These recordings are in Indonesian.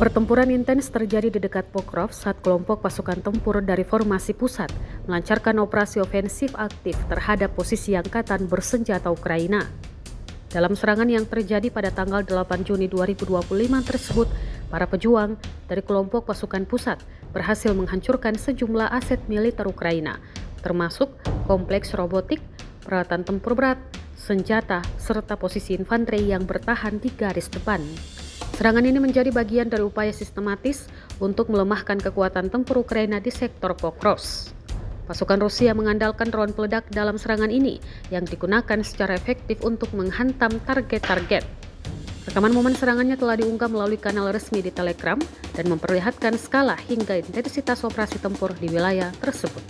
Pertempuran intens terjadi di dekat Pokrov saat kelompok pasukan tempur dari formasi pusat melancarkan operasi ofensif aktif terhadap posisi angkatan bersenjata Ukraina. Dalam serangan yang terjadi pada tanggal 8 Juni 2025 tersebut, para pejuang dari kelompok pasukan pusat berhasil menghancurkan sejumlah aset militer Ukraina, termasuk kompleks robotik, peralatan tempur berat, senjata, serta posisi infanteri yang bertahan di garis depan. Serangan ini menjadi bagian dari upaya sistematis untuk melemahkan kekuatan tempur Ukraina di sektor Pokrovsk. Pasukan Rusia mengandalkan drone peledak dalam serangan ini yang digunakan secara efektif untuk menghantam target-target. Rekaman momen serangannya telah diunggah melalui kanal resmi di Telegram dan memperlihatkan skala hingga intensitas operasi tempur di wilayah tersebut.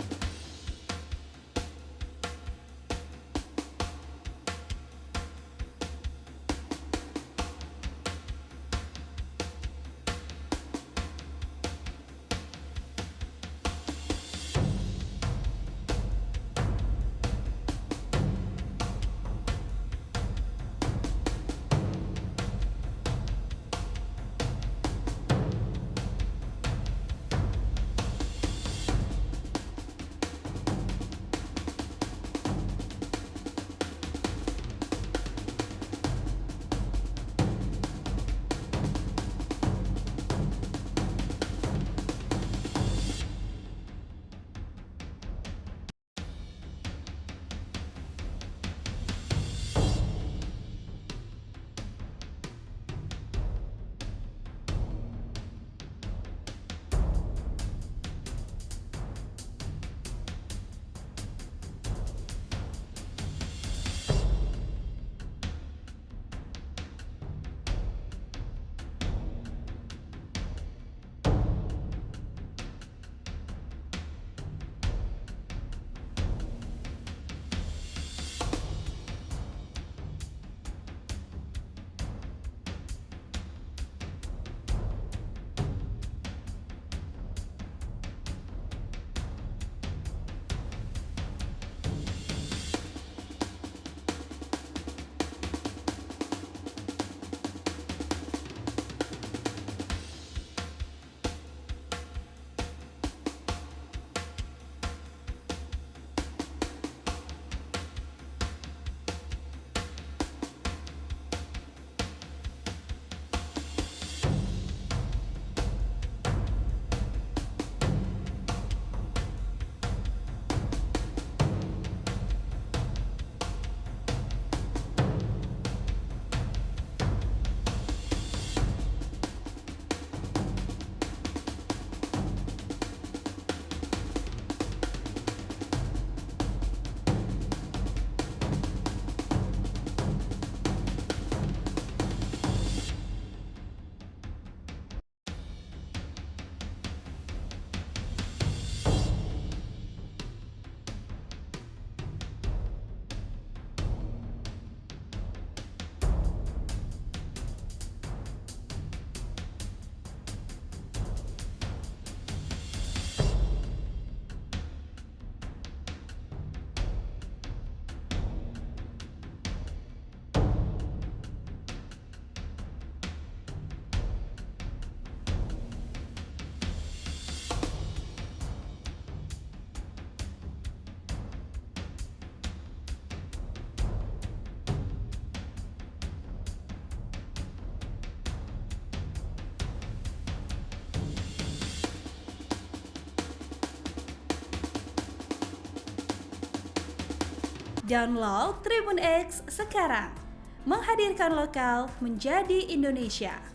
Download Tribun X sekarang, menghadirkan lokal menjadi Indonesia.